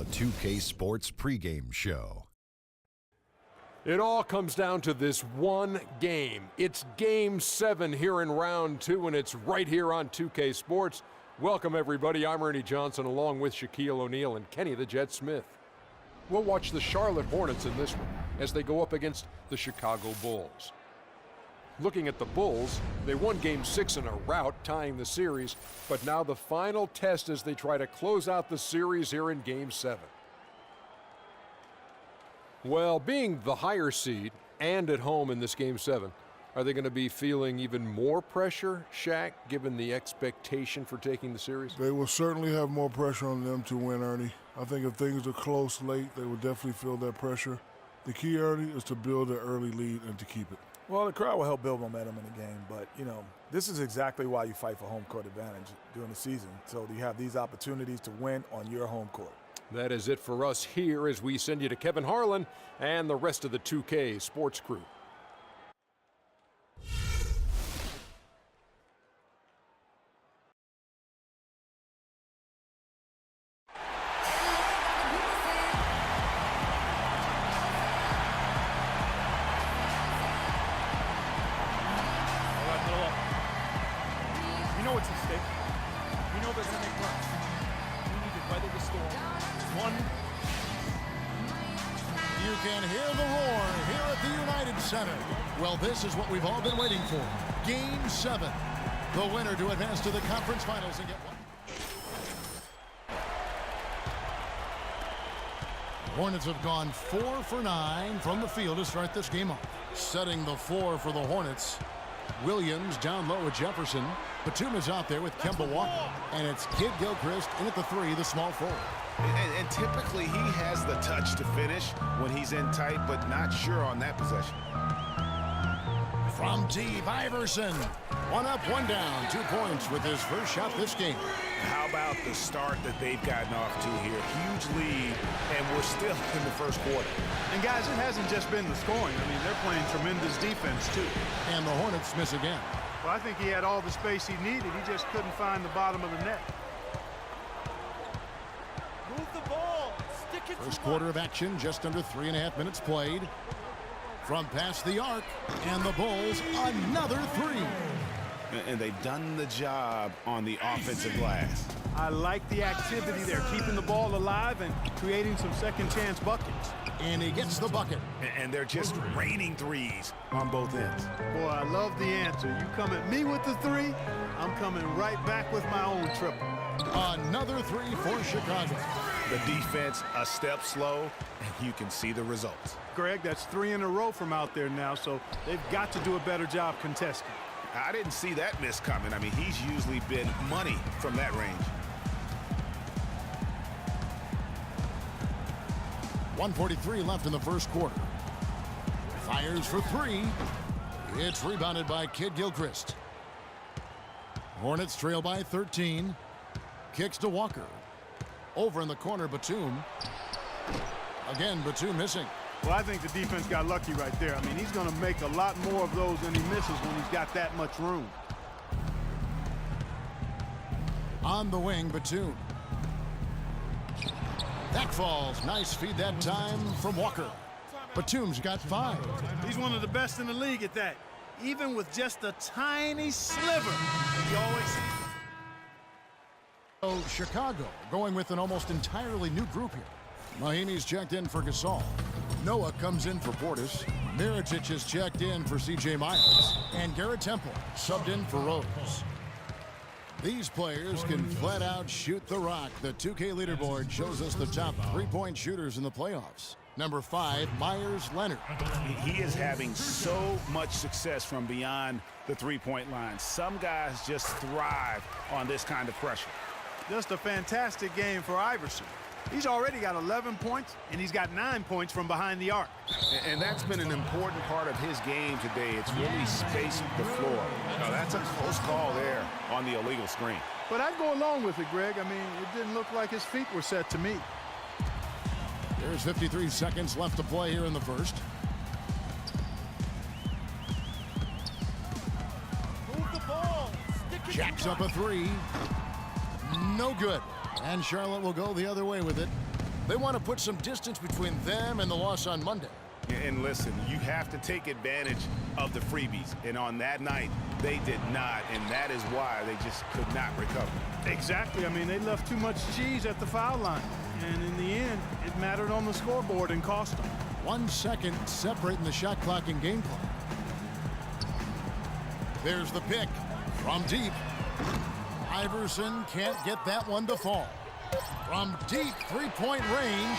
The 2K Sports pregame show. It all comes down to this one game. It's Game 7 here in Round 2, and it's right here on 2K Sports. Welcome, everybody. I'm Ernie Johnson, along with Shaquille O'Neal and Kenny the Jet Smith. We'll watch the Charlotte Hornets in this one as they go up against the Chicago Bulls. Looking at the Bulls, they won Game 6 in a rout, tying the series, but now the final test as they try to close out the series here in Game 7. Well, being the higher seed and at home in this Game 7, are they going to be feeling even more pressure, Shaq, given the expectation for taking the series? They will certainly have more pressure on them to win, Ernie. I think if things are close late, they will definitely feel that pressure. The key, Ernie, is to build an early lead and to keep it. Well, the crowd will help build momentum in the game, but, this is exactly why you fight for home court advantage during the season, so you have these opportunities to win on your home court. That is it for us here as we send you to Kevin Harlan and the rest of the 2K Sports crew. We know it's a stake. We know they're going to make runs. We need to weather the storm. One. You can hear the roar here at the United Center. Well, this is what we've all been waiting for. Game 7. The winner to advance to the conference finals and get one. Hornets have gone 4 for 9 from the field to start this game off. Setting the floor for the Hornets. Williams down low with Jefferson. Batum is out there with Kemba Walker. And it's Kidd-Gilchrist in at the 3, the small forward. And typically he has the touch to finish when he's in tight, but not sure on that possession. From deep, Iverson. 1 up, 1 down. 2 points with his first shot this game. How about the start that they've gotten off to here? Huge lead, and we're still in the first quarter. And, guys, it hasn't just been the scoring. I mean, they're playing tremendous defense, too. And the Hornets miss again. Well, I think he had all the space he needed. He just couldn't find the bottom of the net. Move the ball. Stick it. First quarter of action, just under 3.5 minutes played. From past the arc, and the Bulls, another 3. And they've done the job on the offensive glass. I like the activity there, keeping the ball alive and creating some second-chance buckets. And he gets the bucket. And they're just raining threes on both ends. Boy, I love the answer. You come at me with the 3, I'm coming right back with my own triple. Another 3 for Chicago. The defense a step slow, and you can see the results. Greg, that's 3 in a row from out there now, so they've got to do a better job contesting. I didn't see that miss coming. I mean, he's usually been money from that range. 1:43 left in the first quarter. Fires for 3. It's rebounded by Kidd-Gilchrist. Hornets trail by 13. Kicks to Walker. Over in the corner, Batum. Again, Batum missing. Well, I think the defense got lucky right there. I mean, he's going to make a lot more of those than he misses when he's got that much room. On the wing, Batum. That falls. Nice feed that time from Walker. Batum's got 5. He's one of the best in the league at that. Even with just a tiny sliver. He always... So Chicago going with an almost entirely new group here. Mahinmi's checked in for Gasol. Noah comes in for Portis. Mirotic is checked in for C.J. Miles. And Garrett Temple subbed in for Rose. These players can flat out shoot the rock. The 2K leaderboard shows us the top 3-point shooters in the playoffs. Number 5, Myers Leonard. He is having so much success from beyond the 3-point line. Some guys just thrive on this kind of pressure. Just a fantastic game for Iverson. He's already got 11 points, and he's got 9 points from behind the arc. And that's been an important part of his game today. It's really spacing the floor. Now, that's a close call there on the illegal screen. But I'd go along with it, Greg. I mean, it didn't look like his feet were set to me. There's 53 seconds left to play here in the first. Move the ball. Stick it. Jacks up a three. No good. And Charlotte will go the other way with it. They want to put some distance between them and the loss on Monday. And listen, you have to take advantage of the freebies. And on that night, they did not. And that is why they just could not recover. Exactly. I mean, they left too much cheese at the foul line. And in the end, it mattered on the scoreboard and cost them. 1 second separating the shot clock and game clock. There's the pick from deep. Iverson can't get that one to fall. From deep three-point range.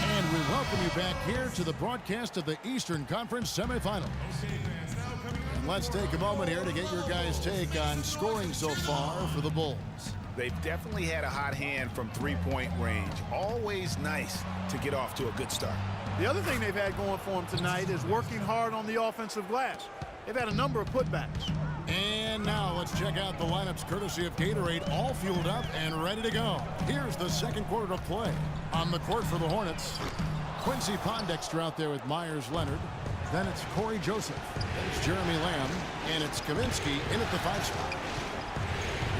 And we welcome you back here to the broadcast of the Eastern Conference semifinals. And let's take a moment here to get your guys' take on scoring so far for the Bulls. They've definitely had a hot hand from three-point range. Always nice to get off to a good start. The other thing they've had going for them tonight is working hard on the offensive glass. They've had a number of putbacks. And now let's check out the lineups courtesy of Gatorade, all fueled up and ready to go. Here's the second quarter of play. On the court for the Hornets, Quincy Pondexter out there with Myers Leonard. Then it's Corey Joseph. Then it's Jeremy Lamb. And it's Kaminsky in at the 5 spot.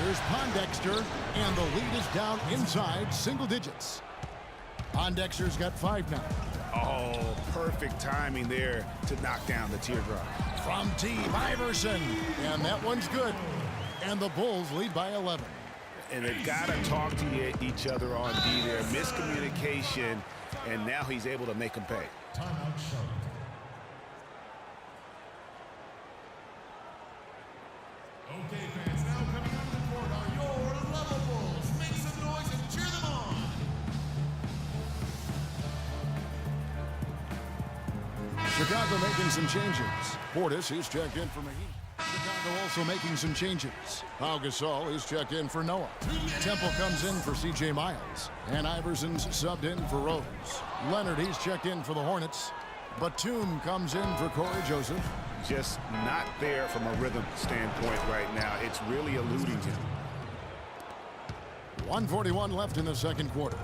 Here's Pondexter, and the lead is down inside single digits. Pondexter's got 5 now. Oh, perfect timing there to knock down the teardrop. From deep, Iverson, and that one's good. And the Bulls lead by 11. And they've got to talk to each other on D there. Miscommunication, and now he's able to make them pay. Timeout Charlotte. Okay, fans, now coming on the court are your level Bulls. Make some noise and cheer them on. Chicago making some changes. Portis, he's checked in for Mahimi. Chicago also making some changes. Pau Gasol, he's checked in for Noah. Temple comes in for C.J. Miles. And Iverson's subbed in for Rose. Leonard, he's checked in for the Hornets. Batum comes in for Corey Joseph. Just not there from a rhythm standpoint right now. It's really eluding him. 1:41 left in the second quarter.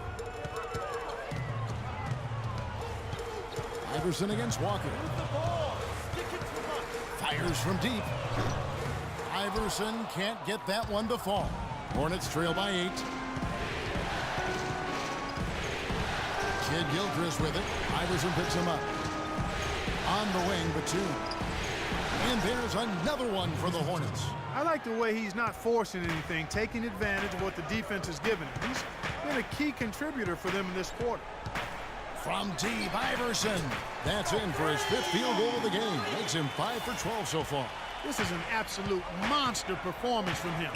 Iverson against Walker. Fires from deep. Iverson can't get that one to fall. Hornets trail by 8. Kid Gilchrist with it. Iverson picks him up. On the wing, Batum. And there's another one for the Hornets. I like the way he's not forcing anything, taking advantage of what the defense is giving him. He's been a key contributor for them in this quarter. From deep, Iverson. That's in for his 5th field goal of the game. Makes him 5 for 12 so far. This is an absolute monster performance from him.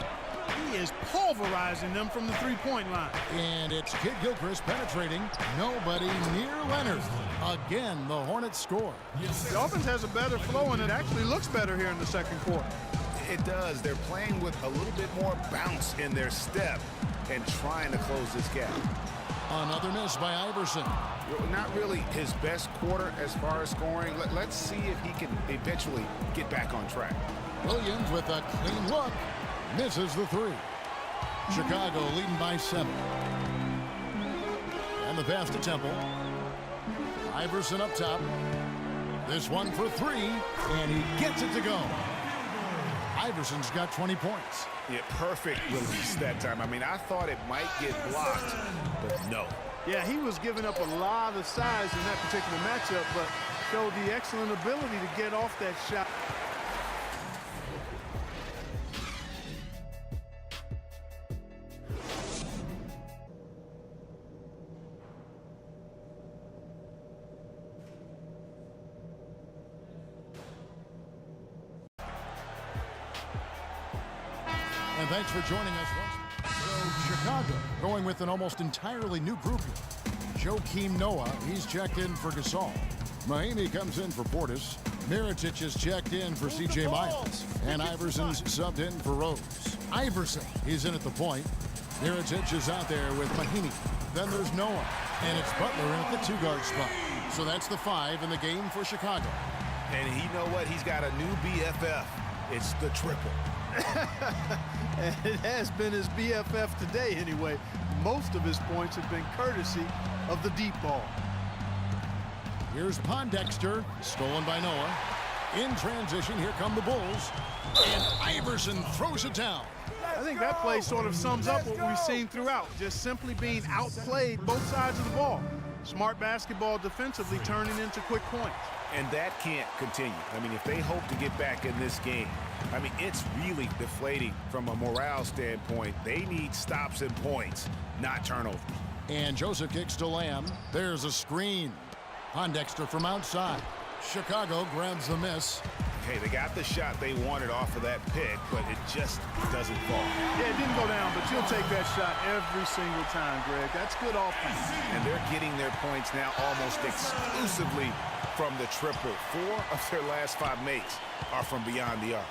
He is pulverizing them from the three-point line. And it's Kid Gilchrist penetrating. Nobody near Leonard. Again, the Hornets score. The offense has a better flow, and it actually looks better here in the second quarter. It does. They're playing with a little bit more bounce in their step and trying to close this gap. Another miss by Iverson. Not really his best quarter as far as scoring. Let's see if he can eventually get back on track. Williams with a clean look. Misses the 3. Chicago leading by 7. And the pass to Temple. Iverson up top. This one for 3, and he gets it to go. Iverson's got 20 points. Yeah, perfect release that time. I mean, I thought it might get blocked, but no. Yeah, he was giving up a lot of size in that particular matchup, but showed the excellent ability to get off that shot. And thanks for joining us once. So Chicago going with an almost entirely new group here. Joakim Noah, he's checked in for Gasol. Mahimi comes in for Portis. Mirotic is checked in for C.J. Miles. And Iverson's subbed in for Rose. Iverson, he's in at the point. Mirotic is out there with Mahimi. Then there's Noah. And it's Butler in at the 2-guard spot. So that's the 5 in the game for Chicago. And you know what? He's got a new BFF. It's the triple. And it has been his BFF today anyway. Most of his points have been courtesy of the deep ball. Here's Pondexter, stolen by Noah. In transition, here come the Bulls. And Iverson throws it down. I think that play sort of sums up what we've seen throughout, just simply being outplayed both sides of the ball. Smart basketball defensively turning into quick points. And that can't continue. I mean, if they hope to get back in this game, I mean, it's really deflating from a morale standpoint. They need stops and points, not turnovers. And Joseph kicks to Lamb. There's a screen. Pondexter from outside. Chicago grabs the miss. Hey, they got the shot they wanted off of that pick, but it just doesn't fall. Yeah, it didn't go down, but you'll take that shot every single time, Greg. That's good offense. And they're getting their points now almost exclusively from the triple. 4 of their last 5 makes are from beyond the arc.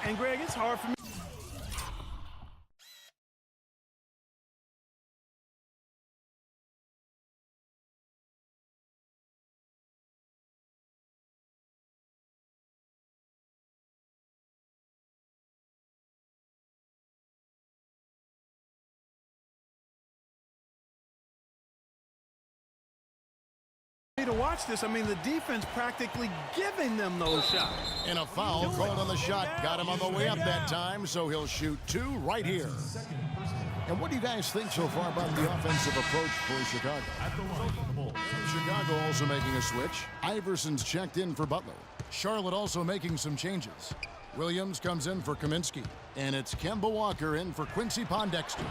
And, Greg, it's hard for me. To watch this, I mean, the defense practically giving them those shots. And a foul called on the shot. Got him on the way up that time, so he'll shoot 2 right here. And what do you guys think so far about the offensive approach for Chicago? Chicago also making a switch. Iverson's checked in for Butler. Charlotte also making some changes. Williams comes in for Kaminsky. And it's Kemba Walker in for Quincy Pondexter.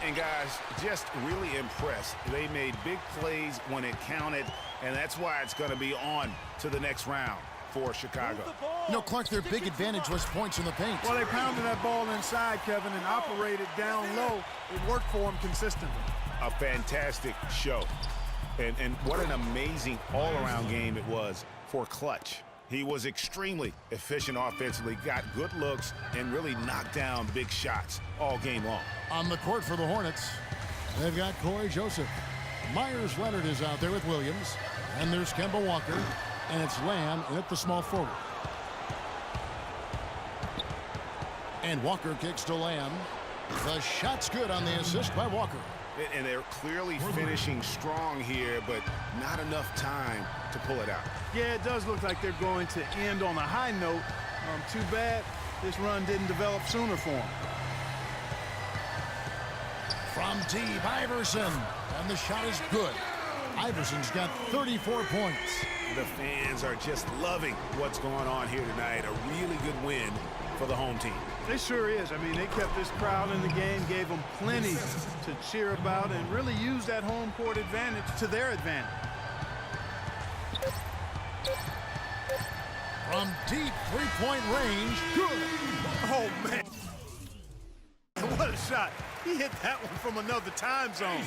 And guys, just really impressed. They made big plays when it counted, and that's why it's going to be on to the next round for Chicago. You know, Clark, their big advantage was points in the paint. Well, they pounded that ball inside, Kevin, and operated down low. It worked for them consistently. A fantastic show. And what an amazing all-around game it was for Clutch. He was extremely efficient offensively, got good looks, and really knocked down big shots all game long. On the court for the Hornets, they've got Corey Joseph. Myers Leonard is out there with Williams. And there's Kemba Walker. And it's Lamb at the small forward. And Walker kicks to Lamb. The shot's good on the assist by Walker. And they're clearly finishing strong here, but not enough time to pull it out. Yeah, it does look like they're going to end on a high note. Too bad this run didn't develop sooner for them. From deep, Iverson. And the shot is good. Iverson's got 34 points. The fans are just loving what's going on here tonight. A really good win for the home team. It sure is. I mean, they kept this crowd in the game, gave them plenty to cheer about, and really used that home court advantage to their advantage. From deep three-point range, good. Oh, man. What a shot. He hit that one from another time zone.